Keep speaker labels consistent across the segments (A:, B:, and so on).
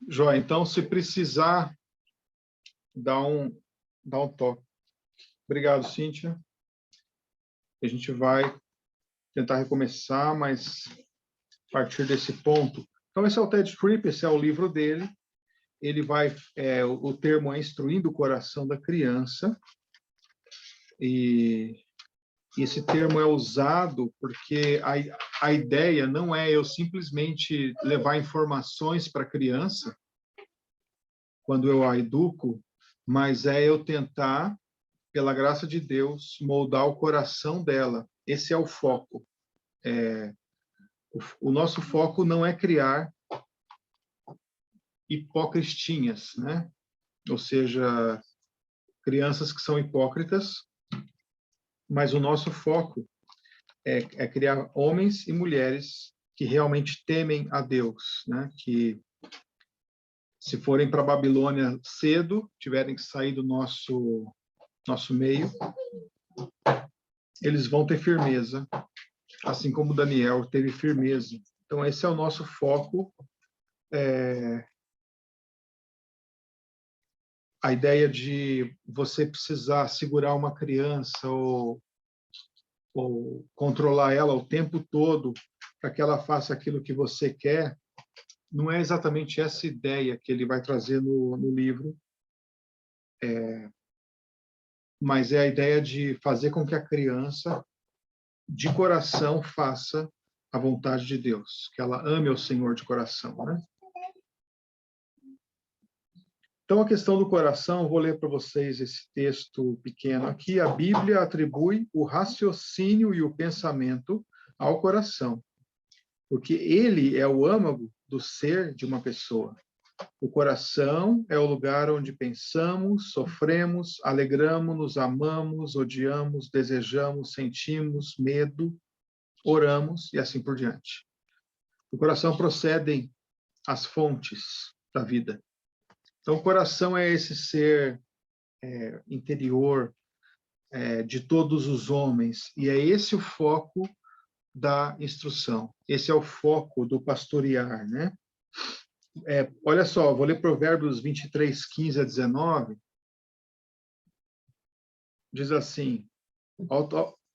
A: Joia, então, se precisar, dá um toque. Obrigado, Cíntia. A gente vai tentar recomeçar, mas a partir desse ponto. Então, esse é o Ted Tripp, esse é o livro dele. Ele vai, o termo é instruindo o coração da criança, e esse termo é usado porque a ideia não é eu simplesmente levar informações para a criança, quando eu a educo, mas é eu tentar, pela graça de Deus, moldar o coração dela. Esse é o foco. O nosso foco não é criar hipocristinhas, né? Ou seja, crianças que são hipócritas, mas o nosso foco é criar homens e mulheres que realmente temem a Deus, né? Que se forem para a Babilônia cedo, tiverem que sair do nosso meio, eles vão ter firmeza, assim como Daniel teve firmeza. Então, esse é o nosso foco. A ideia de você precisar segurar uma criança ou controlar ela o tempo todo para que ela faça aquilo que você quer, não é exatamente essa ideia que ele vai trazer no livro, mas é a ideia de fazer com que a criança, de coração, faça a vontade de Deus, que ela ame o Senhor de coração, né? Então, a questão do coração, vou ler para vocês esse texto pequeno aqui. A Bíblia atribui o raciocínio e o pensamento ao coração, porque ele é o âmago do ser de uma pessoa. O coração é o lugar onde pensamos, sofremos, alegramos-nos, amamos, odiamos, desejamos, sentimos medo, oramos e assim por diante. Do coração procedem as fontes da vida. Então, o coração é esse ser interior de todos os homens, e é esse o foco da instrução. Esse é o foco do pastorear, né? Olha só, vou ler Provérbios 23, 15 a 19. Diz assim,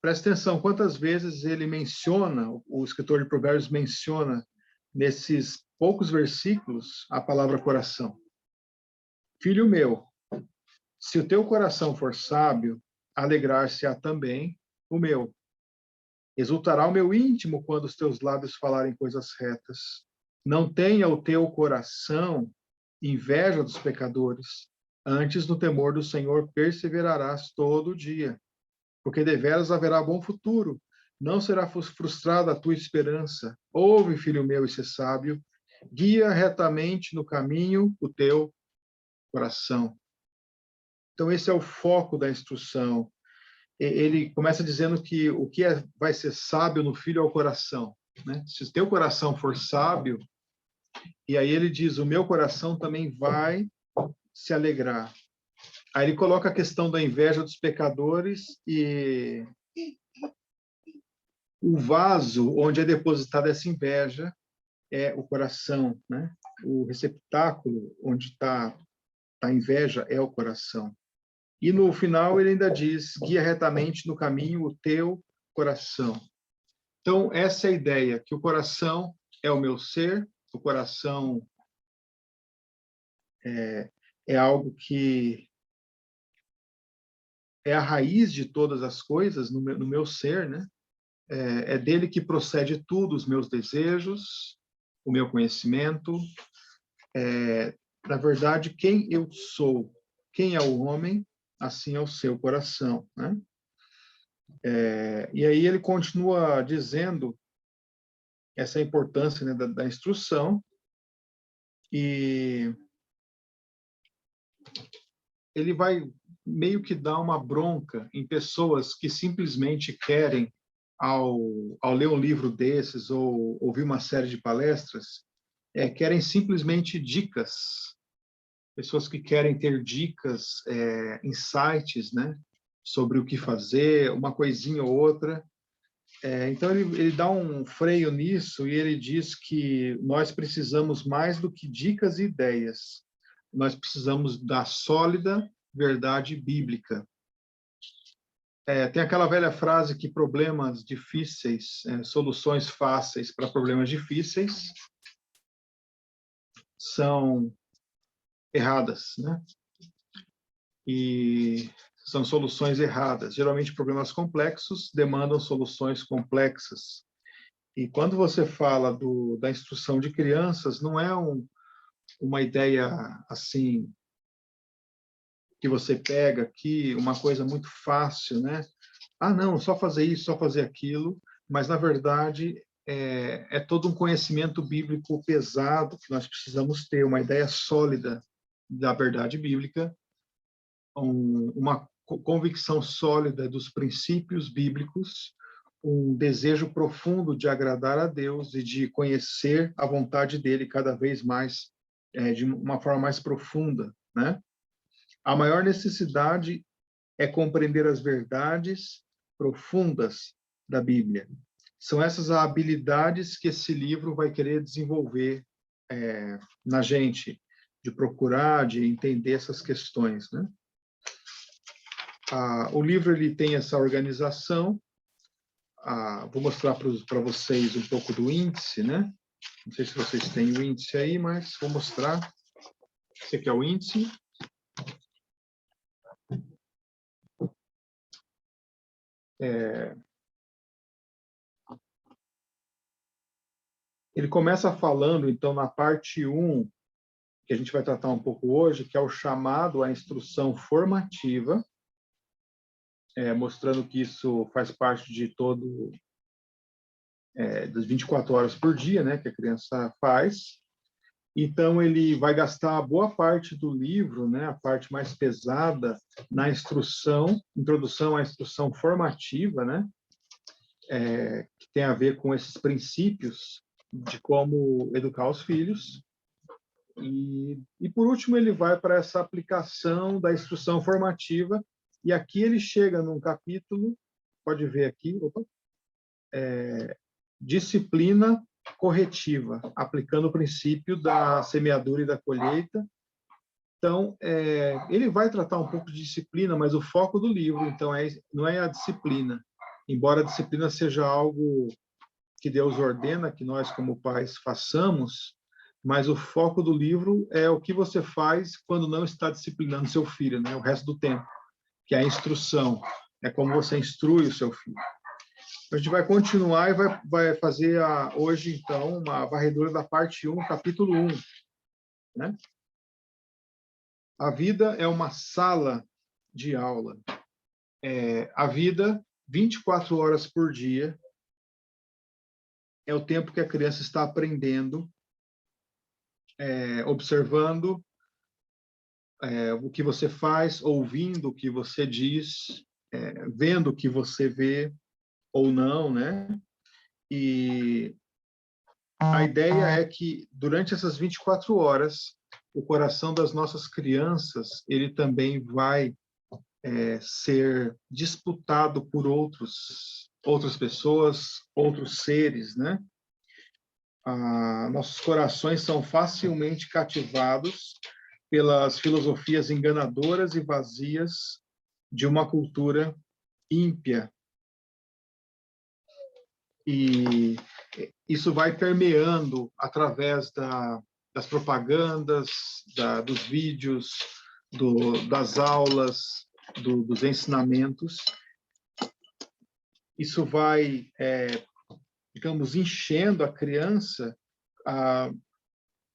A: presta atenção, quantas vezes ele menciona, o escritor de Provérbios menciona, nesses poucos versículos, a palavra coração. Filho meu, se o teu coração for sábio, alegrar-se-á também o meu. Exultará o meu íntimo quando os teus lábios falarem coisas retas. Não tenha o teu coração inveja dos pecadores. Antes, no temor do Senhor, perseverarás todo o dia. Porque deveras haverá bom futuro. Não será frustrada a tua esperança. Ouve, filho meu, e ser sábio. Guia retamente no caminho o teu coração. Então, esse é o foco da instrução. Ele começa dizendo que o que vai ser sábio no filho é o coração, né? Se o teu coração for sábio, e aí ele diz, o meu coração também vai se alegrar. Aí ele coloca a questão da inveja dos pecadores e o vaso onde é depositada essa inveja é o coração, né? O receptáculo onde está a inveja é o coração. E no final ele ainda diz, guia retamente no caminho o teu coração. Então, essa é a ideia, que o coração é o meu ser, o coração é algo que é a raiz de todas as coisas no meu ser, né? É dele que procede tudo, os meus desejos, o meu conhecimento. Na verdade, quem eu sou, quem é o homem, assim é o seu coração, né? E aí ele continua dizendo essa importância, né, da instrução, e ele vai meio que dar uma bronca em pessoas que simplesmente querem, ao ler um livro desses ou ouvir uma série de palestras, querem simplesmente dicas. Pessoas que querem ter dicas, insights, né, sobre o que fazer, uma coisinha ou outra. Então, ele dá um freio nisso e ele diz que nós precisamos mais do que dicas e ideias. Nós precisamos da sólida verdade bíblica. Tem aquela velha frase que problemas difíceis, soluções fáceis para problemas difíceis são erradas, né? E são soluções erradas. Geralmente, problemas complexos demandam soluções complexas. E quando você fala da instrução de crianças, não é uma ideia assim que você pega aqui, uma coisa muito fácil, né? Ah, não, só fazer isso, só fazer aquilo, mas na verdade é todo um conhecimento bíblico pesado que nós precisamos ter, uma ideia sólida da verdade bíblica, uma convicção sólida dos princípios bíblicos, um desejo profundo de agradar a Deus e de conhecer a vontade dele cada vez mais, de uma forma mais profunda, né? A maior necessidade é compreender as verdades profundas da Bíblia. São essas habilidades que esse livro vai querer desenvolver na gente, de procurar, de entender essas questões, né? O livro ele tem essa organização. Vou mostrar para vocês um pouco do índice, né? Não sei se vocês têm o índice aí, mas vou mostrar. Esse aqui é o índice. Ele começa falando, então, na parte 1, que a gente vai tratar um pouco hoje, que é o chamado à instrução formativa, mostrando que isso faz parte de das 24 horas por dia, né, que a criança faz. Então, ele vai gastar boa parte do livro, né, a parte mais pesada, na introdução à instrução formativa, né, que tem a ver com esses princípios de como educar os filhos. E por último, ele vai para essa aplicação da instrução formativa, e aqui ele chega num capítulo, pode ver aqui, disciplina corretiva, aplicando o princípio da semeadura e da colheita. Então, ele vai tratar um pouco de disciplina, mas o foco do livro, então, não é a disciplina, embora a disciplina seja algo que Deus ordena que nós, como pais, façamos, mas o foco do livro é o que você faz quando não está disciplinando seu filho, né? O resto do tempo, que é a instrução, é como você instrui o seu filho. A gente vai continuar e vai fazer hoje, então, uma varredura da parte 1, capítulo 1. Né? A vida é uma sala de aula. A vida, 24 horas por dia, é o tempo que a criança está aprendendo, observando o que você faz, ouvindo o que você diz, vendo o que você vê ou não, né? E a ideia é que, durante essas 24 horas, o coração das nossas crianças, ele também vai ser disputado por outras pessoas, outros seres, né? Nossos corações são facilmente cativados pelas filosofias enganadoras e vazias de uma cultura ímpia. E isso vai permeando através das propagandas, dos vídeos, das aulas, dos ensinamentos. Isso vai, digamos, enchendo a criança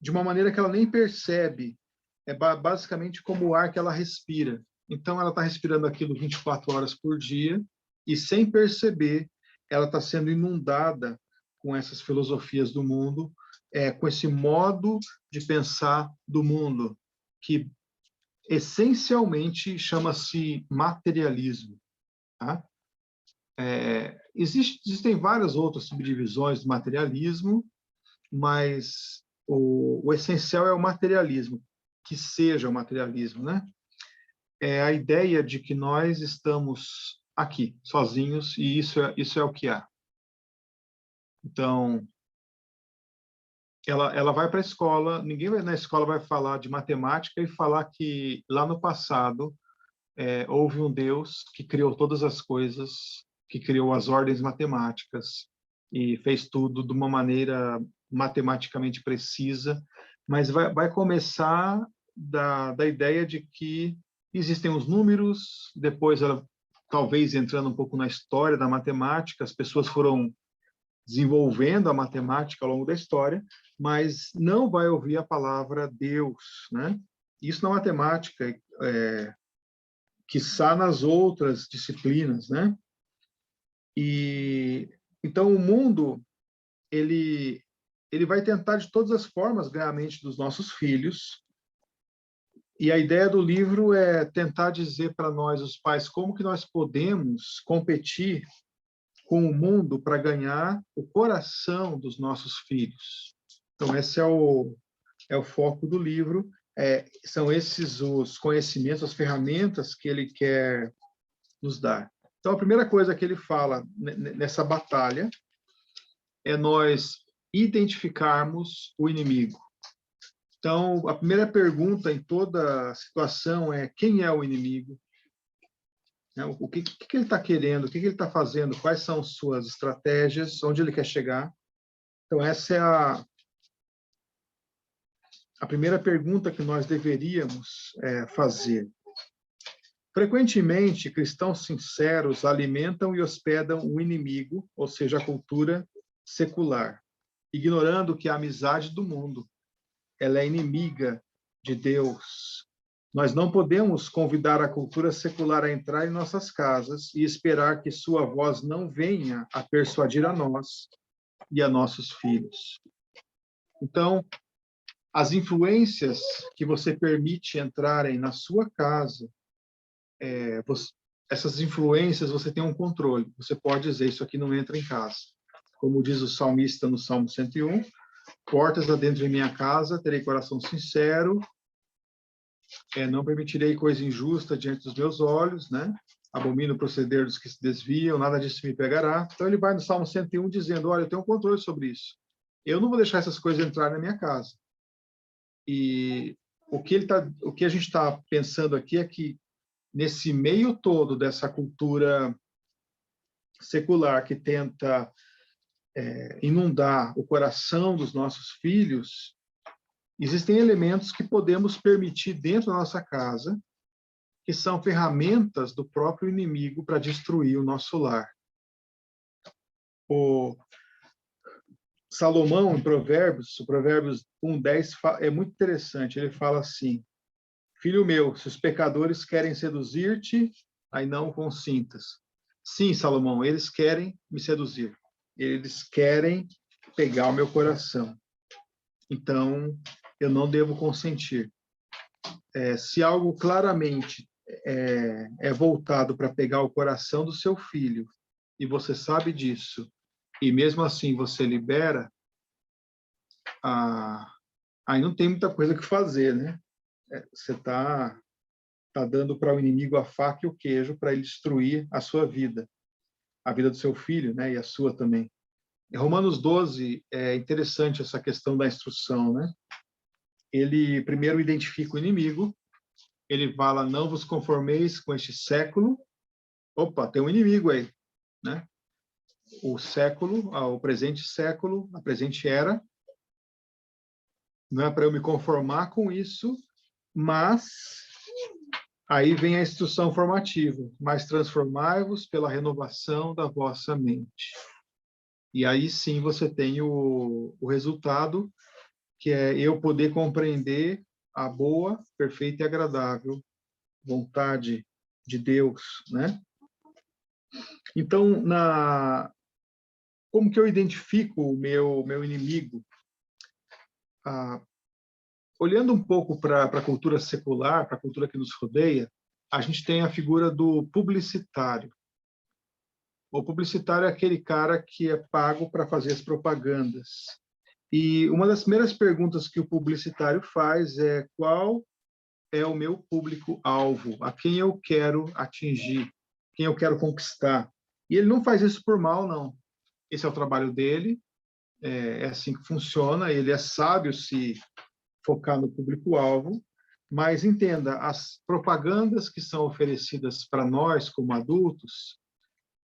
A: de uma maneira que ela nem percebe. É basicamente como o ar que ela respira. Então, ela está respirando aquilo 24 horas por dia e, sem perceber, ela está sendo inundada com essas filosofias do mundo, com esse modo de pensar do mundo, que essencialmente chama-se materialismo. Tá? Existem várias outras subdivisões do materialismo, mas o essencial é o materialismo, que seja o materialismo, né? É a ideia de que nós estamos aqui, sozinhos, e isso é o que há. Então, ela vai para a escola, ninguém na escola vai falar de matemática e falar que lá no passado houve um Deus que criou todas as coisas, que criou as ordens matemáticas e fez tudo de uma maneira matematicamente precisa, mas vai começar da ideia de que existem os números, depois ela talvez entrando um pouco na história da matemática, as pessoas foram desenvolvendo a matemática ao longo da história, mas não vai ouvir a palavra Deus, né? Isso na matemática, quiçá nas outras disciplinas, né? E então o mundo ele vai tentar de todas as formas ganhar a mente dos nossos filhos. E a ideia do livro é tentar dizer para nós, os pais, como que nós podemos competir com o mundo para ganhar o coração dos nossos filhos. Então, esse é o foco do livro. São esses os conhecimentos, as ferramentas que ele quer nos dar. Então, a primeira coisa que ele fala nessa batalha é nós identificarmos o inimigo. Então, a primeira pergunta em toda situação é: quem é o inimigo? O que ele está querendo? O que ele está fazendo? Quais são suas estratégias? Onde ele quer chegar? Então, essa é a primeira pergunta que nós deveríamos fazer. Frequentemente, cristãos sinceros alimentam e hospedam o inimigo, ou seja, a cultura secular, ignorando que a amizade do mundo ela é inimiga de Deus. Nós não podemos convidar a cultura secular a entrar em nossas casas e esperar que sua voz não venha a persuadir a nós e a nossos filhos. Então, as influências que você permite entrarem na sua casa, essas influências você tem um controle. Você pode dizer: isso aqui não entra em casa. Como diz o salmista no Salmo 101, portas adentro de minha casa, terei coração sincero, não permitirei coisa injusta diante dos meus olhos, né? Abomino o proceder dos que se desviam, nada disso me pegará. Então ele vai no Salmo 101 dizendo: olha, eu tenho um controle sobre isso. Eu não vou deixar essas coisas entrar na minha casa. E o que a gente está pensando aqui é que nesse meio todo dessa cultura secular que tenta inundar o coração dos nossos filhos, existem elementos que podemos permitir dentro da nossa casa, que são ferramentas do próprio inimigo para destruir o nosso lar. O Salomão, em Provérbios, o Provérbios 1:10 é muito interessante. Ele fala assim: filho meu, se os pecadores querem seduzir-te, aí não consintas. Sim, Salomão, eles querem me seduzir. Eles querem pegar o meu coração. Então, eu não devo consentir. Se algo claramente é voltado para pegar o coração do seu filho, e você sabe disso, e mesmo assim você libera, aí não tem muita coisa que fazer, né? Você está dando para o inimigo a faca e o queijo para ele destruir a sua vida, a vida do seu filho, né? E a sua também. Em Romanos 12, é interessante essa questão da instrução, né? Ele primeiro identifica o inimigo, ele fala: não vos conformeis com este século. Opa, tem um inimigo aí, né? O século, o presente século, a presente era. Não é para eu me conformar com isso, mas aí vem a instrução formativa: mas transformai-vos pela renovação da vossa mente. E aí sim você tem o resultado, que é eu poder compreender a boa, perfeita e agradável vontade de Deus, né? Então, como que eu identifico o meu inimigo? Olhando um pouco para a cultura secular, para a cultura que nos rodeia, a gente tem a figura do publicitário. O publicitário é aquele cara que é pago para fazer as propagandas. E uma das primeiras perguntas que o publicitário faz é: qual é o meu público-alvo? A quem eu quero atingir? Quem eu quero conquistar? E ele não faz isso por mal, não. Esse é o trabalho dele, é assim que funciona, ele é sábio se focar no público-alvo, mas entenda, as propagandas que são oferecidas para nós como adultos,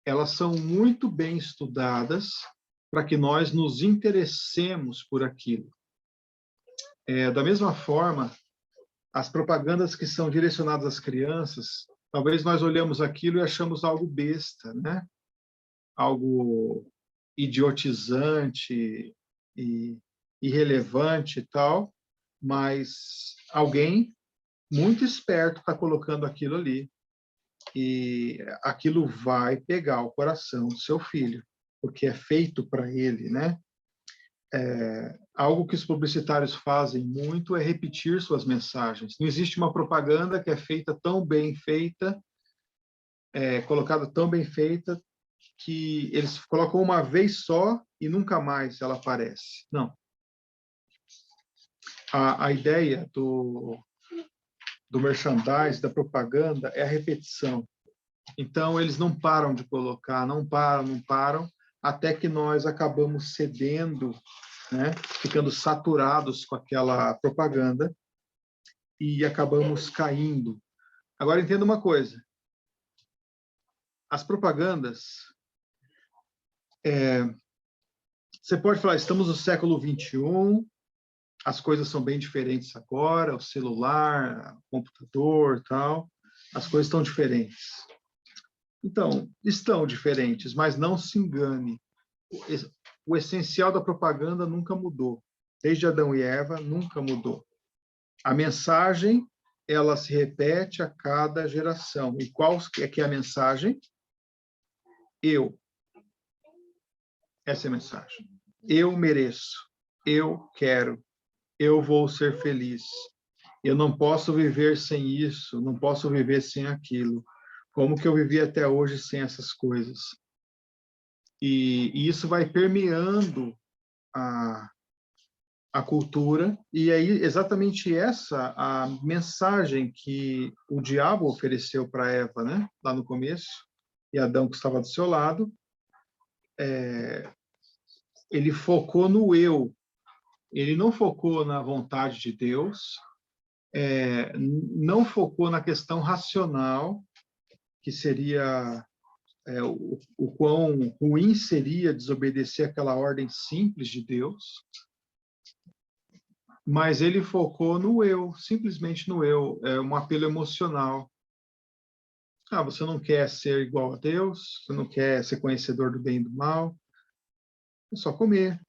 A: elas são muito bem estudadas para que nós nos interessemos por aquilo. Da mesma forma, as propagandas que são direcionadas às crianças, talvez nós olhamos aquilo e achamos algo besta, né? Algo idiotizante e irrelevante e tal, mas alguém muito esperto está colocando aquilo ali e aquilo vai pegar o coração do seu filho, porque é feito para ele, né? Algo que os publicitários fazem muito é repetir suas mensagens. Não existe uma propaganda que é feita tão bem feita, colocada tão bem feita, que eles colocam uma vez só e nunca mais ela aparece. Não. A ideia do merchandise, da propaganda, é a repetição. Então, eles não param de colocar, não param, até que nós acabamos cedendo, né? Ficando saturados com aquela propaganda e acabamos caindo. Agora, entenda uma coisa. As propagandas... você pode falar, estamos no século XXI, as coisas são bem diferentes agora, o celular, o computador, tal, as coisas estão diferentes. Então, estão diferentes, mas não se engane. O essencial da propaganda nunca mudou. Desde Adão e Eva, nunca mudou. A mensagem, ela se repete a cada geração. E qual é que é a mensagem? Eu. Essa é a mensagem. Eu mereço. Eu quero. Eu vou ser feliz. Eu não posso viver sem isso, não posso viver sem aquilo. Como que eu vivi até hoje sem essas coisas? E isso vai permeando a cultura, e aí exatamente essa a mensagem que o diabo ofereceu para Eva, né? Lá no começo, e Adão que estava do seu lado, ele focou no eu, ele não focou na vontade de Deus, não focou na questão racional, que seria o quão ruim seria desobedecer aquela ordem simples de Deus, mas ele focou no eu, simplesmente no eu, um apelo emocional. Você não quer ser igual a Deus, você não quer ser conhecedor do bem e do mal, é só comer.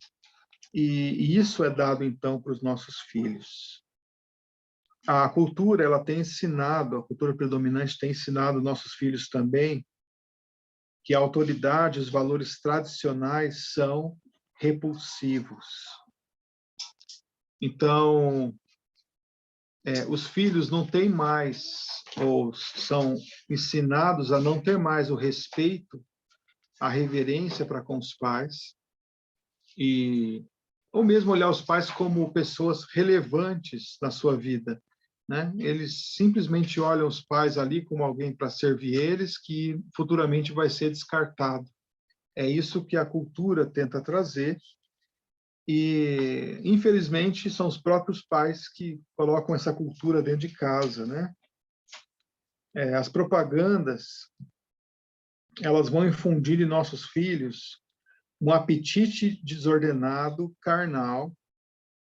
A: E isso é dado, então, para os nossos filhos. A cultura, ela tem ensinado, a cultura predominante tem ensinado nossos filhos também que a autoridade, os valores tradicionais são repulsivos. Então, os filhos não têm mais, ou são ensinados a não ter mais o respeito, a reverência para com os pais, ou mesmo olhar os pais como pessoas relevantes na sua vida, né? Eles simplesmente olham os pais ali como alguém para servir eles, que futuramente vai ser descartado. É isso que a cultura tenta trazer, e, infelizmente, são os próprios pais que colocam essa cultura dentro de casa, né? As propagandas, elas vão infundir em nossos filhos um apetite desordenado, carnal,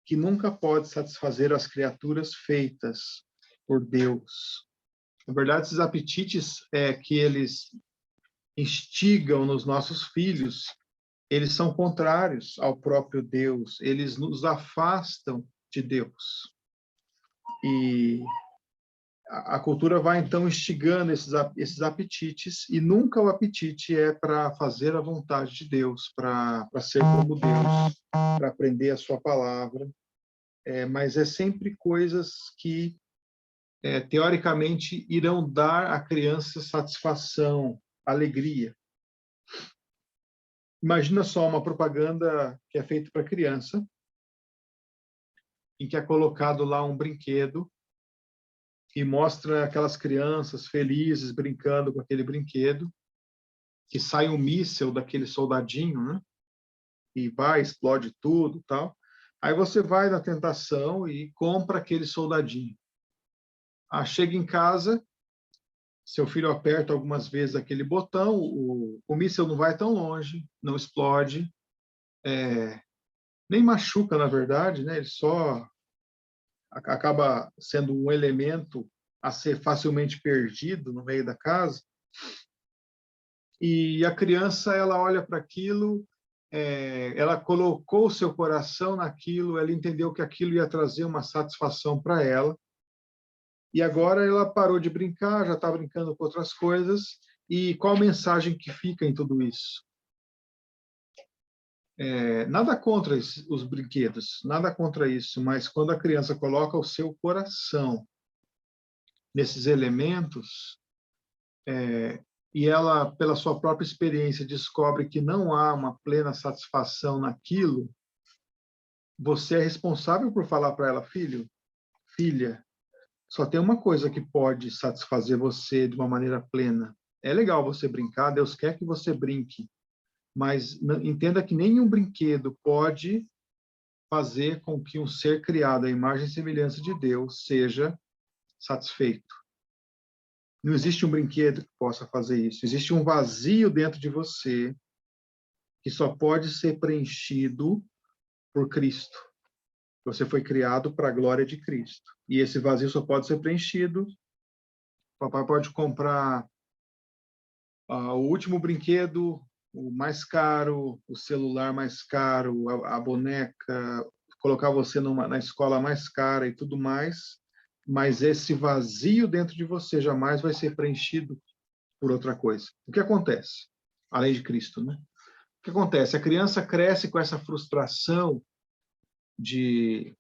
A: que nunca pode satisfazer as criaturas feitas por Deus. Na verdade, esses apetites que eles instigam nos nossos filhos, eles são contrários ao próprio Deus, eles nos afastam de Deus. E a cultura vai, então, instigando esses apetites, e nunca o apetite é para fazer a vontade de Deus, para ser como Deus, para aprender a sua palavra, mas é sempre coisas que, teoricamente, irão dar à criança satisfação, alegria. Imagina só uma propaganda que é feita para criança, em que é colocado lá um brinquedo e mostra aquelas crianças felizes brincando com aquele brinquedo, que sai um míssil daquele soldadinho, né? e vai, explode tudo, tal. Aí você vai na tentação e compra aquele soldadinho. Chega em casa, seu filho aperta algumas vezes aquele botão, o míssil não vai tão longe, não explode, nem machuca, na verdade, né? Ele só acaba sendo um elemento a ser facilmente perdido no meio da casa. E a criança, ela olha para aquilo, ela colocou o seu coração naquilo, ela entendeu que aquilo ia trazer uma satisfação para ela, e agora ela parou de brincar, já está brincando com outras coisas, e qual a mensagem que fica em tudo isso? Nada contra os brinquedos, nada contra isso, mas quando a criança coloca o seu coração nesses elementos, e ela, pela sua própria experiência, descobre que não há uma plena satisfação naquilo, você é responsável por falar para ela, filho, filha, só tem uma coisa que pode satisfazer você de uma maneira plena. É legal você brincar, Deus quer que você brinque, mas entenda que nenhum brinquedo pode fazer com que um ser criado à imagem e semelhança de Deus seja satisfeito. Não existe um brinquedo que possa fazer isso. Existe um vazio dentro de você que só pode ser preenchido por Cristo. Você foi criado para a glória de Cristo. E esse vazio só pode ser preenchido. O papai pode comprar o último brinquedo, o mais caro, o celular mais caro, a boneca, colocar você na escola mais cara e tudo mais, mas esse vazio dentro de você jamais vai ser preenchido por outra coisa. O que acontece? Além de Cristo, né? O que acontece? A criança cresce com essa frustração de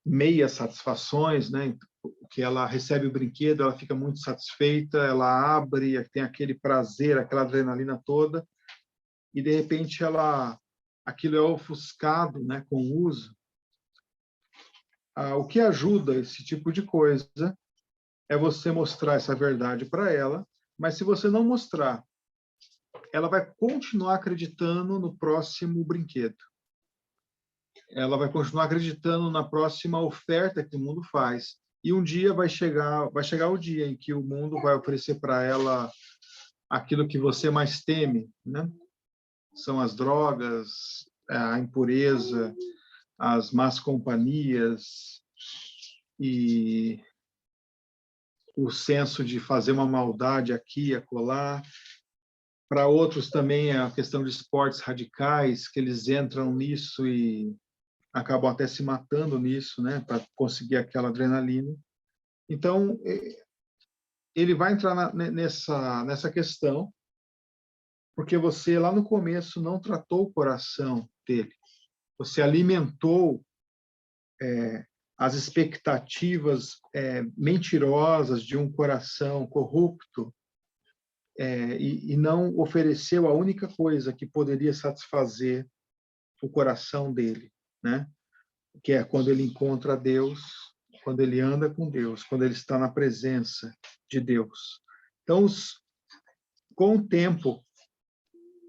A: meias satisfações, né? Que ela recebe o brinquedo, ela fica muito satisfeita, ela abre, tem aquele prazer, aquela adrenalina toda, e de repente aquilo é ofuscado, né, com o uso. O que ajuda esse tipo de coisa é você mostrar essa verdade para ela, mas se você não mostrar, ela vai continuar acreditando no próximo brinquedo. Ela vai continuar acreditando na próxima oferta que o mundo faz. E um dia vai chegar o dia em que o mundo vai oferecer para ela aquilo que você mais teme, né? São as drogas, a impureza, as más companhias e o senso de fazer uma maldade aqui e acolá. Para outros também é a questão de esportes radicais, que eles entram nisso e acabam até se matando nisso, né, para conseguir aquela adrenalina. Então, ele vai entrar nessa questão, porque você, lá no começo, não tratou o coração dele. Você alimentou as expectativas mentirosas de um coração corrupto e não ofereceu a única coisa que poderia satisfazer o coração dele, né? Que é quando ele encontra Deus, quando ele anda com Deus, quando ele está na presença de Deus. Então, com o tempo,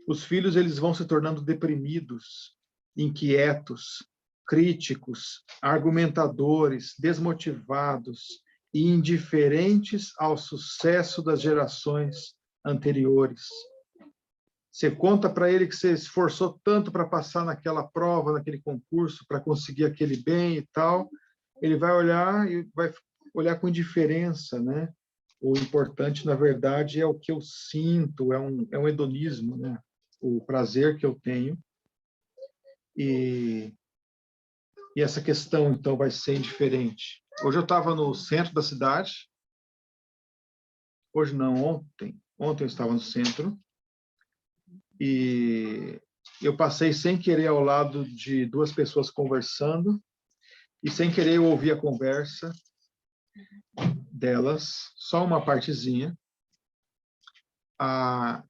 A: os filhos eles vão se tornando deprimidos, inquietos, críticos, argumentadores, desmotivados e indiferentes ao sucesso das gerações anteriores. Você conta para ele que você esforçou tanto para passar naquela prova, naquele concurso, para conseguir aquele bem e tal, ele vai olhar e vai olhar com indiferença, né? O importante, na verdade, é o que eu sinto, é um hedonismo, né? O prazer que eu tenho. E essa questão, então, vai ser indiferente. Hoje eu estava no centro da cidade, hoje não, ontem eu estava no centro, e eu passei sem querer ao lado de duas pessoas conversando, e sem querer eu ouvi a conversa delas, só uma partezinha,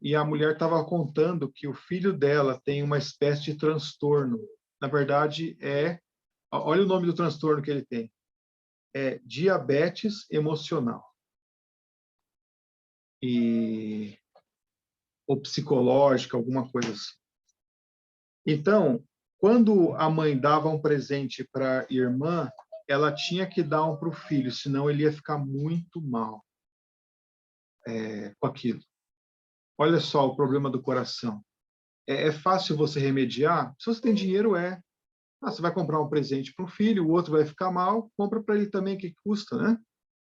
A: e a mulher estava contando que o filho dela tem uma espécie de transtorno. Na verdade, olha o nome do transtorno que ele tem, é diabetes emocional. Ou psicológica, alguma coisa assim. Então, quando a mãe dava um presente para a irmã, ela tinha que dar um para o filho, senão ele ia ficar muito mal com aquilo. Olha só o problema do coração. É fácil você remediar? Se você tem dinheiro, é. Você vai comprar um presente para o filho, o outro vai ficar mal, compra para ele também, que custa, né?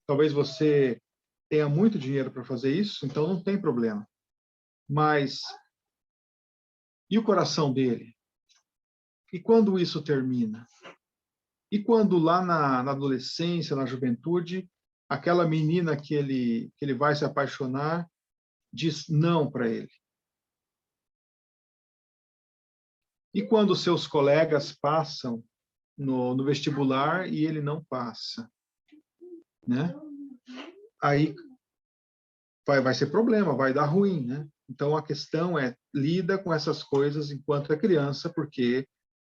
A: Talvez você tenha muito dinheiro para fazer isso, então não tem problema. Mas, e o coração dele? E quando isso termina? E quando lá na adolescência, na juventude, aquela menina que ele vai se apaixonar diz não para ele? E quando seus colegas passam no vestibular e ele não passa, né? Aí vai ser problema, vai dar ruim, né? Então a questão é lida com essas coisas enquanto é criança, porque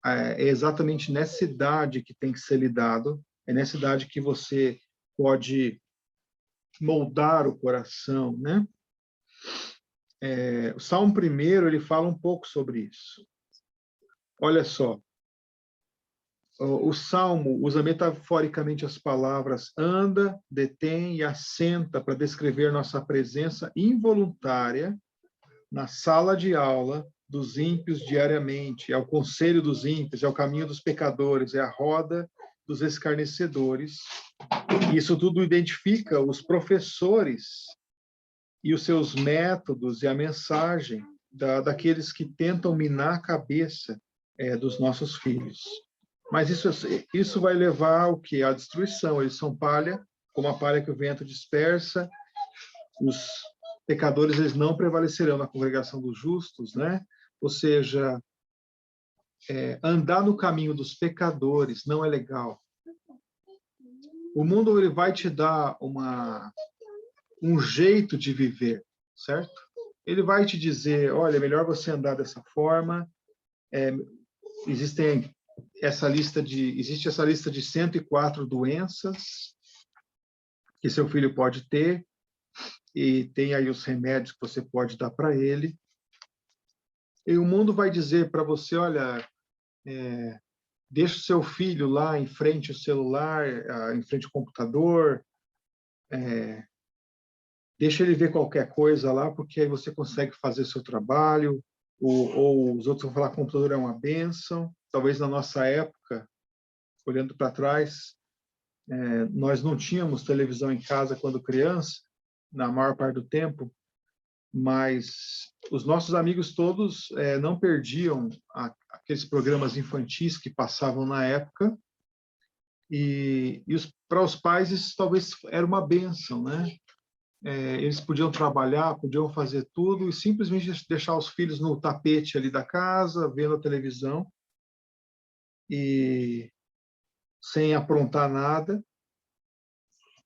A: é exatamente nessa idade que tem que ser lidado, é nessa idade que você pode moldar o coração, né? O Salmo 1, ele fala um pouco sobre isso. Olha só, o Salmo usa metaforicamente as palavras anda, detém e assenta para descrever nossa presença involuntária na sala de aula dos ímpios diariamente, é o conselho dos ímpios, é o caminho dos pecadores, é a roda dos escarnecedores. Isso tudo identifica os professores e os seus métodos e a mensagem daqueles que tentam minar a cabeça dos nossos filhos. Mas isso vai levar ao quê? À destruição. Eles são palha, como a palha que o vento dispersa. Os pecadores, eles não prevalecerão na congregação dos justos, né? Ou seja, andar no caminho dos pecadores não é legal. O mundo, ele vai te dar um jeito de viver, certo? Ele vai te dizer, olha, é melhor você andar dessa forma. Existe essa lista de 104 doenças que seu filho pode ter, e tem aí os remédios que você pode dar para ele. E o mundo vai dizer para você, olha, deixa o seu filho lá em frente ao celular, em frente ao computador, deixa ele ver qualquer coisa lá, porque aí você consegue fazer seu trabalho, ou os outros vão falar que o computador é uma bênção. Talvez na nossa época, olhando para trás, nós não tínhamos televisão em casa quando criança, na maior parte do tempo, mas os nossos amigos todos não perdiam aqueles programas infantis que passavam na época, e para os pais isso talvez era uma bênção, né? Eles podiam trabalhar, podiam fazer tudo e simplesmente deixar os filhos no tapete ali da casa, vendo a televisão e sem aprontar nada.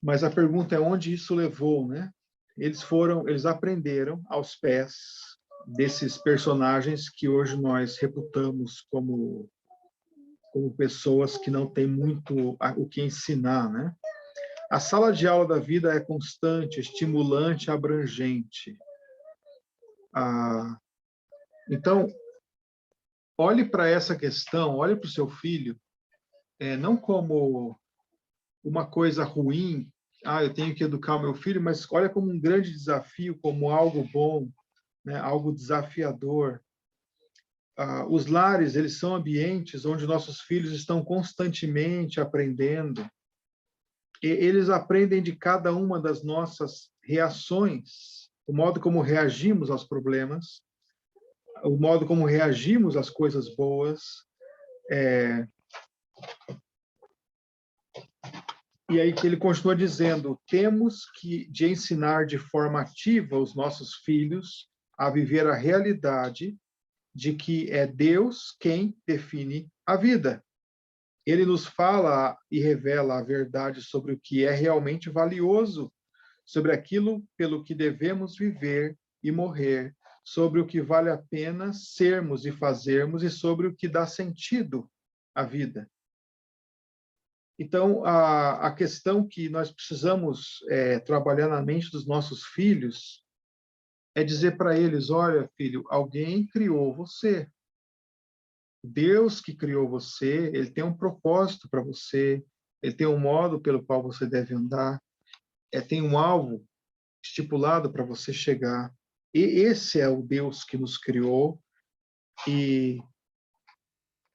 A: Mas a pergunta é onde isso levou, né? Eles aprenderam aos pés desses personagens que hoje nós reputamos como pessoas que não têm muito o que ensinar, né? A sala de aula da vida é constante, estimulante, abrangente. Então, olhe para essa questão, olhe para o seu filho, não como uma coisa ruim, eu tenho que educar o meu filho, mas olha como um grande desafio, como algo bom, né? Algo desafiador. Os lares, eles são ambientes onde nossos filhos estão constantemente aprendendo. E eles aprendem de cada uma das nossas reações, o modo como reagimos aos problemas, o modo como reagimos às coisas boas. E aí que ele continua dizendo, temos de ensinar de forma ativa os nossos filhos a viver a realidade de que é Deus quem define a vida. Ele nos fala e revela a verdade sobre o que é realmente valioso, sobre aquilo pelo que devemos viver e morrer, sobre o que vale a pena sermos e fazermos e sobre o que dá sentido à vida. Então, a questão que nós precisamos trabalhar na mente dos nossos filhos é dizer para eles, olha, filho, alguém criou você. Deus que criou você, ele tem um propósito para você, ele tem um modo pelo qual você deve andar, tem um alvo estipulado para você chegar. E esse é o Deus que nos criou, e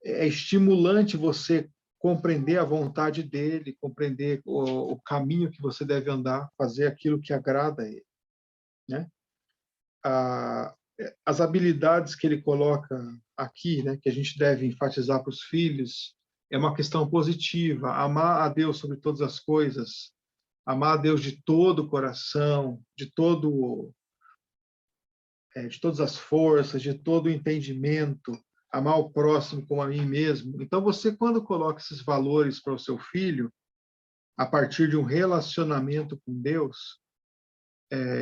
A: é estimulante você compreender a vontade dele, compreender o caminho que você deve andar, fazer aquilo que agrada a ele, né? As habilidades que ele coloca aqui, né, que a gente deve enfatizar para os filhos, é uma questão positiva: amar a Deus sobre todas as coisas, amar a Deus de todo o coração, de todas as forças, de todo o entendimento, amar o próximo como a mim mesmo. Então, você, quando coloca esses valores para o seu filho, a partir de um relacionamento com Deus,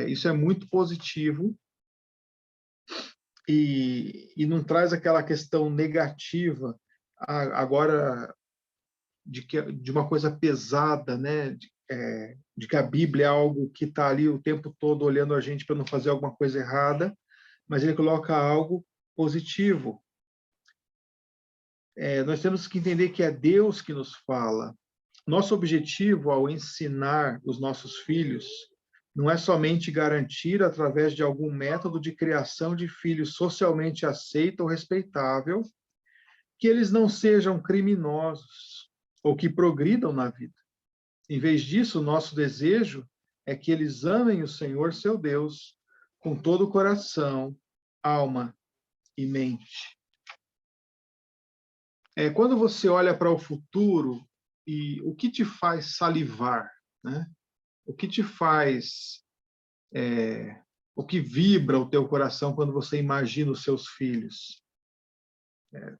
A: isso é muito positivo, e não traz aquela questão negativa, agora, de uma coisa pesada, né? De que a Bíblia é algo que está ali o tempo todo olhando a gente para não fazer alguma coisa errada, mas ele coloca algo positivo. Nós temos que entender que é Deus que nos fala. Nosso objetivo ao ensinar os nossos filhos não é somente garantir, através de algum método de criação de filhos socialmente aceito ou respeitável, que eles não sejam criminosos ou que progridam na vida. Em vez disso, o nosso desejo é que eles amem o Senhor, seu Deus, com todo o coração, alma e mente. Quando você olha para o futuro, e o que te faz salivar, né? O que te faz, o que vibra o teu coração quando você imagina os seus filhos?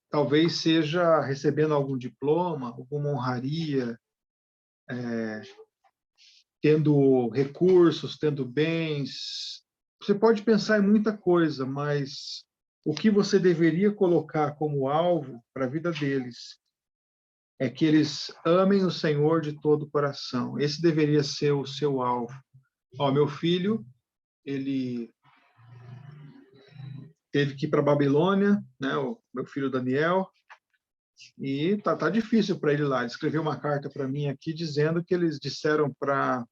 A: Talvez seja recebendo algum diploma, alguma honraria, tendo recursos, tendo bens. Você pode pensar em muita coisa, mas o que você deveria colocar como alvo para a vida deles é que eles amem o Senhor de todo o coração. Esse deveria ser o seu alvo. Meu filho, ele teve que ir para a Babilônia, né, o meu filho Daniel, e tá difícil para ele lá. Ele escreveu uma carta para mim aqui dizendo que eles disseram para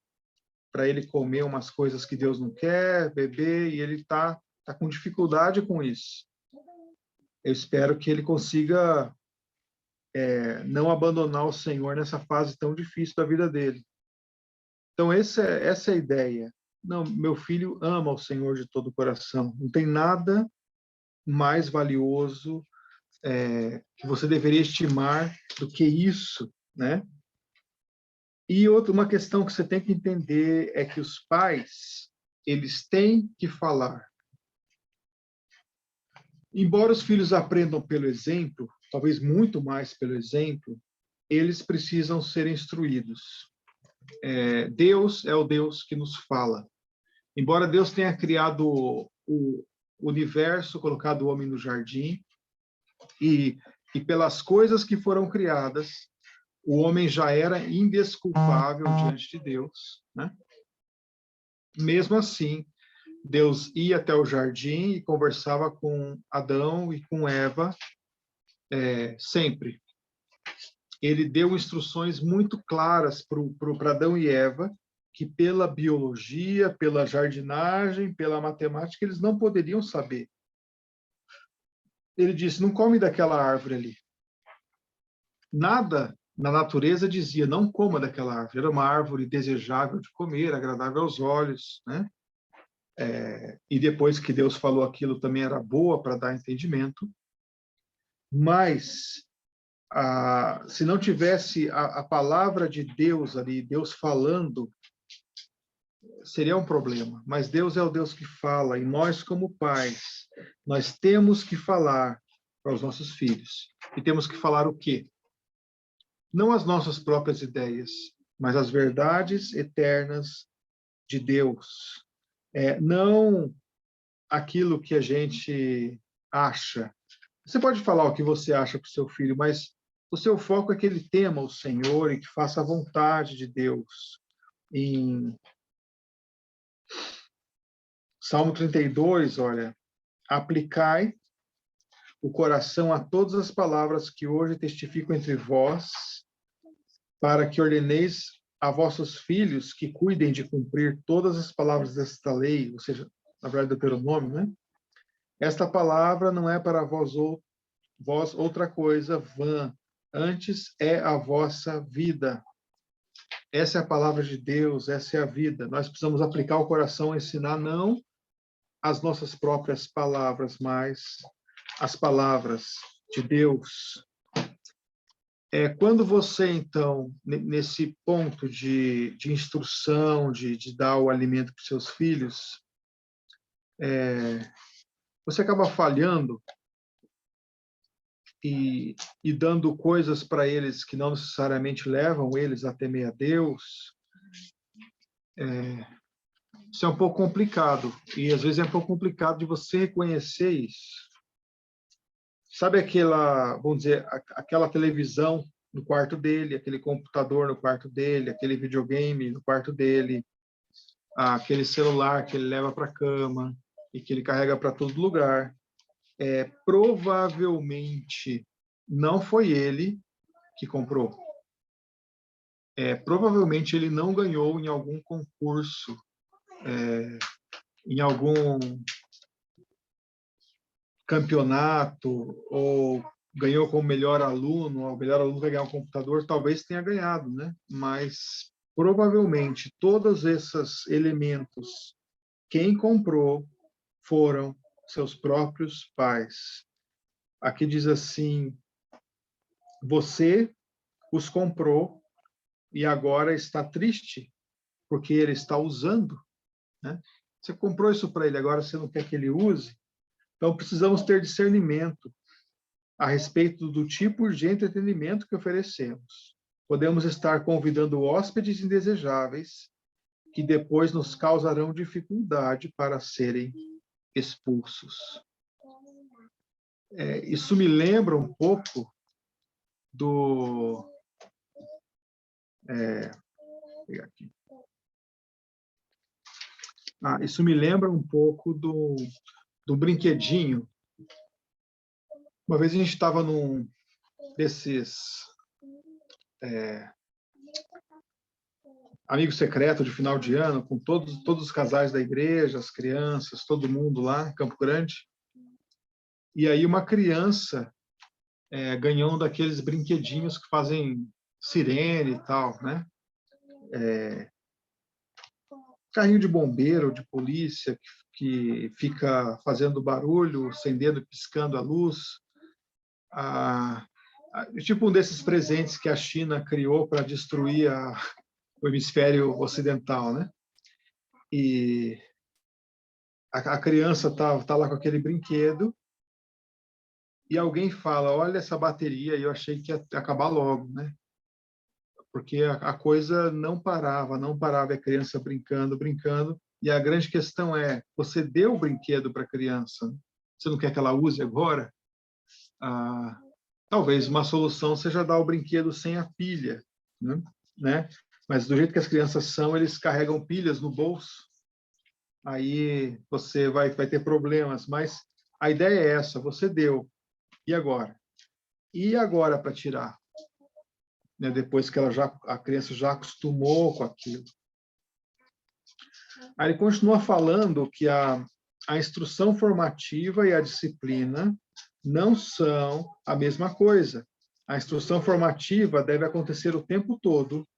A: ele comer umas coisas que Deus não quer, beber, e ele tá com dificuldade com isso. Eu espero que ele consiga não abandonar o Senhor nessa fase tão difícil da vida dele. Então, essa é a ideia. Não, meu filho ama o Senhor de todo o coração. Não tem nada mais valioso que você deveria estimar do que isso, né? E uma questão que você tem que entender é que os pais, eles têm que falar. Embora os filhos aprendam pelo exemplo, talvez muito mais pelo exemplo, eles precisam ser instruídos. Deus é o Deus que nos fala. Embora Deus tenha criado o universo, colocado o homem no jardim, e pelas coisas que foram criadas, o homem já era indesculpável diante de Deus, né? Mesmo assim, Deus ia até o jardim e conversava com Adão e com Eva, sempre. Ele deu instruções muito claras para Adão e Eva, que pela biologia, pela jardinagem, pela matemática, eles não poderiam saber. Ele disse: não come daquela árvore ali. Nada na natureza dizia: não coma daquela árvore. Era uma árvore desejável de comer, agradável aos olhos, né? E depois que Deus falou aquilo, também era boa para dar entendimento. Mas se não tivesse a palavra de Deus ali, Deus falando, seria um problema. Mas Deus é o Deus que fala, e nós, como pais, nós temos que falar para os nossos filhos. E temos que falar o quê? Não as nossas próprias ideias, mas as verdades eternas de Deus. Não aquilo que a gente acha. Você pode falar o que você acha para o seu filho, mas o seu foco é que ele tema o Senhor e que faça a vontade de Deus. Em Salmo 32, olha: aplicai o coração a todas as palavras que hoje testifico entre vós, para que ordeneis a vossos filhos que cuidem de cumprir todas as palavras desta lei, ou seja, na verdade, Deuteronômio, né? Esta palavra não é para vós outra coisa vã, antes é a vossa vida. Essa é a palavra de Deus, essa é a vida. Nós precisamos aplicar o coração, ensinar não as nossas próprias palavras, mas as palavras de Deus. Quando você, então, nesse ponto de instrução, de dar o alimento para os seus filhos, você acaba falhando e dando coisas para eles que não necessariamente levam eles a temer a Deus, isso é um pouco complicado. E, às vezes, é um pouco complicado de você reconhecer isso. Sabe aquela, vamos dizer, aquela televisão no quarto dele, aquele computador no quarto dele, aquele videogame no quarto dele, aquele celular que ele leva para a cama e que ele carrega para todo lugar. Provavelmente não foi ele que comprou. Provavelmente ele não ganhou em algum concurso, em algum campeonato, ou ganhou como melhor aluno, o melhor aluno vai ganhar um computador, talvez tenha ganhado, né? Mas provavelmente todos esses elementos, quem comprou foram seus próprios pais. Aqui diz assim: você os comprou e agora está triste porque ele está usando, né? Você comprou isso para ele, agora você não quer que ele use? Então precisamos ter discernimento a respeito do tipo de entretenimento que oferecemos. Podemos estar convidando hóspedes indesejáveis que depois nos causarão dificuldade para serem expulsos. Isso me lembra um pouco do... vou pegar aqui. Isso me lembra um pouco do brinquedinho. Uma vez a gente estava num desses amigo secreto de final de ano, com todos os casais da igreja, as crianças, todo mundo lá em Campo Grande. E aí uma criança ganhou um daqueles brinquedinhos que fazem sirene e tal, né? Carrinho de bombeiro, de polícia, que fica fazendo barulho, acendendo e piscando a luz. Tipo um desses presentes que a China criou para destruir o hemisfério ocidental, né? E a criança tá lá com aquele brinquedo e alguém fala: olha essa bateria, e eu achei que ia acabar logo, né? Porque a coisa não parava, e a criança brincando, e a grande questão é: você deu o brinquedo para a criança, né? Você não quer que ela use agora? Talvez uma solução seja dar o brinquedo sem a pilha, né? Mas do jeito que as crianças são, eles carregam pilhas no bolso, aí você vai ter problemas. Mas a ideia é essa: você deu, e agora? E agora para tirar? Né? Depois que a criança já acostumou com aquilo. Aí ele continua falando que a instrução formativa e a disciplina não são a mesma coisa. A instrução formativa deve acontecer o tempo todo,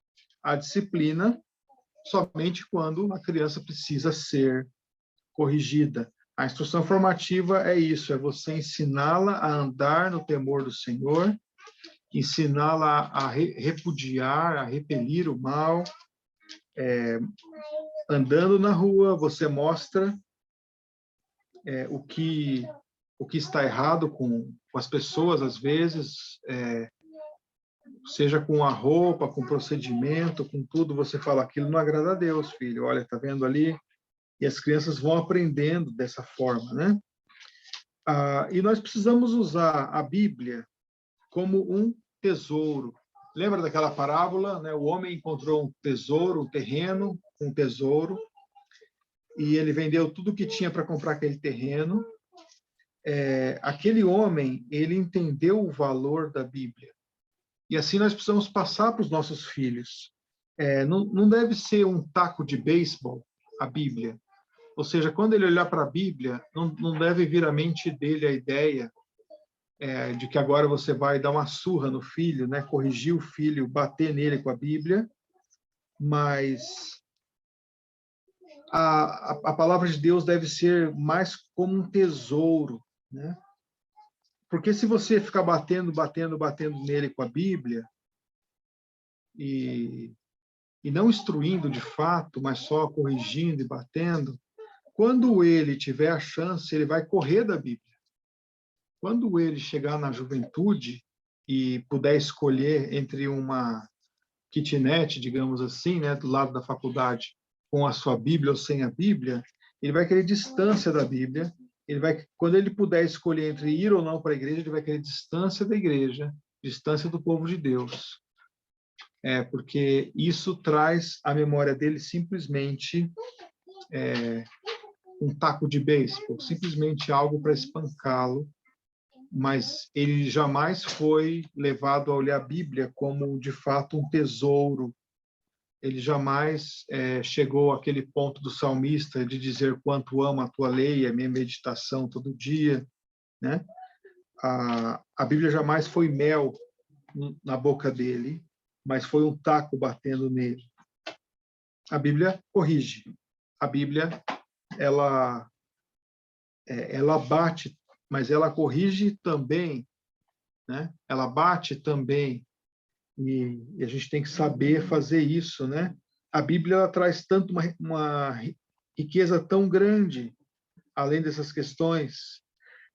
A: a disciplina somente quando a criança precisa ser corrigida. A instrução formativa é isso: é você ensiná-la a andar no temor do Senhor, ensiná-la a repudiar, a repelir o mal. Andando na rua, você mostra o que está errado com as pessoas, às vezes, seja com a roupa, com o procedimento, com tudo. Você fala: aquilo não agrada a Deus, filho, olha, tá vendo ali? E as crianças vão aprendendo dessa forma, né? E nós precisamos usar a Bíblia como um tesouro. Lembra daquela parábola, né? O homem encontrou um tesouro, um terreno, um tesouro, e ele vendeu tudo que tinha para comprar aquele terreno, aquele homem, ele entendeu o valor da Bíblia. E assim nós precisamos passar para os nossos filhos. Não deve ser um taco de beisebol a Bíblia. Ou seja, quando ele olhar para a Bíblia, não deve vir à mente dele a ideia de que agora você vai dar uma surra no filho, né? Corrigir o filho, bater nele com a Bíblia, mas a palavra de Deus deve ser mais como um tesouro, né? Porque se você ficar batendo nele com a Bíblia e não instruindo de fato, mas só corrigindo e batendo, quando ele tiver a chance, ele vai correr da Bíblia. Quando ele chegar na juventude e puder escolher entre uma kitnet, digamos assim, né, do lado da faculdade, com a sua Bíblia ou sem a Bíblia, ele vai querer distância da Bíblia. Quando ele puder escolher entre ir ou não para a igreja, ele vai querer distância da igreja, distância do povo de Deus. Porque isso traz à memória dele simplesmente um taco de beisebol, simplesmente algo para espancá-lo, mas ele jamais foi levado a olhar a Bíblia como, de fato, um tesouro. Ele jamais chegou àquele ponto do salmista de dizer quanto amo a tua lei, a minha meditação todo dia, né? A Bíblia jamais foi mel na boca dele, mas foi um taco batendo nele. A Bíblia corrige. A Bíblia, ela bate, mas ela corrige também, né? Ela bate também, e a gente tem que saber fazer isso, né? A Bíblia ela traz tanto uma riqueza tão grande, além dessas questões.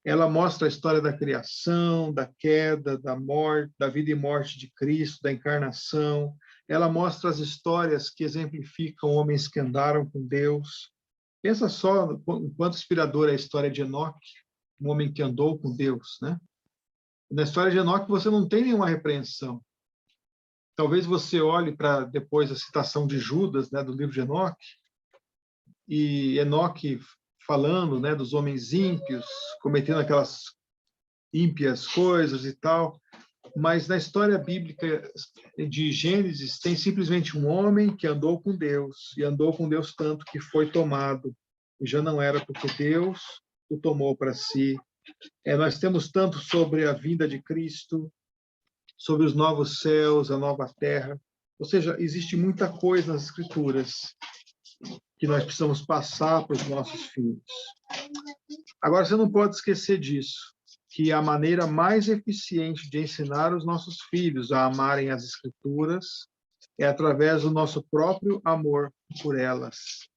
A: Ela mostra a história da criação, da queda, da morte, da vida e morte de Cristo, da encarnação. Ela mostra as histórias que exemplificam homens que andaram com Deus. Pensa só o quanto inspiradora é a história de Enoque, um homem que andou com Deus, né? Na história de Enoque você não tem nenhuma repreensão. Talvez você olhe para depois a citação de Judas, né, do livro de Enoque, e Enoque falando, né, dos homens ímpios, cometendo aquelas ímpias coisas e tal, mas na história bíblica de Gênesis tem simplesmente um homem que andou com Deus, e andou com Deus tanto que foi tomado, e já não era porque Deus o tomou para si. Nós temos tanto sobre a vinda de Cristo, sobre os novos céus, a nova terra. Ou seja, existe muita coisa nas Escrituras que nós precisamos passar para os nossos filhos. Agora, você não pode esquecer disso, que a maneira mais eficiente de ensinar os nossos filhos a amarem as Escrituras é através do nosso próprio amor por elas.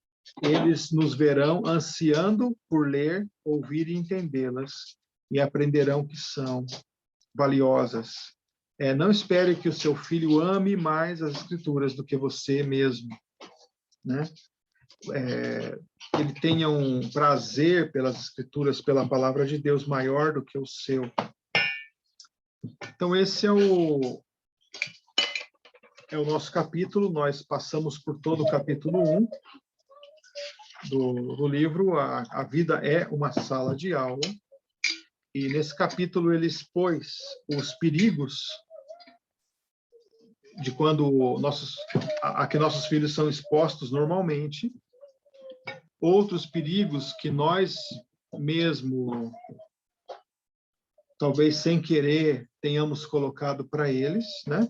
A: Eles nos verão ansiando por ler, ouvir e entendê-las, e aprenderão que são valiosas. Não espere que o seu filho ame mais as Escrituras do que você mesmo, né? Ele tenha um prazer pelas Escrituras, pela palavra de Deus maior do que o seu. Então, esse é o nosso capítulo. Nós passamos por todo o capítulo 1 do livro A Vida é uma Sala de Aula. E nesse capítulo ele expôs os perigos de a que nossos filhos são expostos normalmente, outros perigos que nós mesmo, talvez sem querer, tenhamos colocado para eles, né?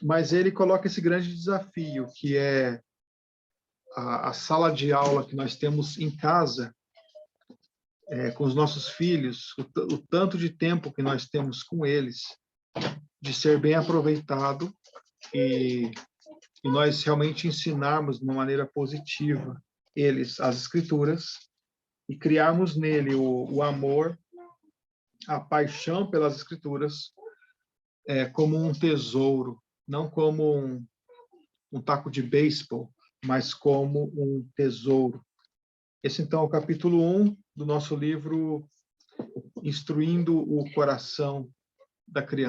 A: Mas ele coloca esse grande desafio, que é a sala de aula que nós temos em casa, com os nossos filhos, o tanto de tempo que nós temos com eles, de ser bem aproveitado e nós realmente ensinarmos de uma maneira positiva eles as Escrituras e criarmos nele o amor, a paixão pelas Escrituras, como um tesouro, não como um taco de beisebol, mas como um tesouro. Esse, então, é o capítulo 1 do nosso livro Instruindo o Coração da Criança.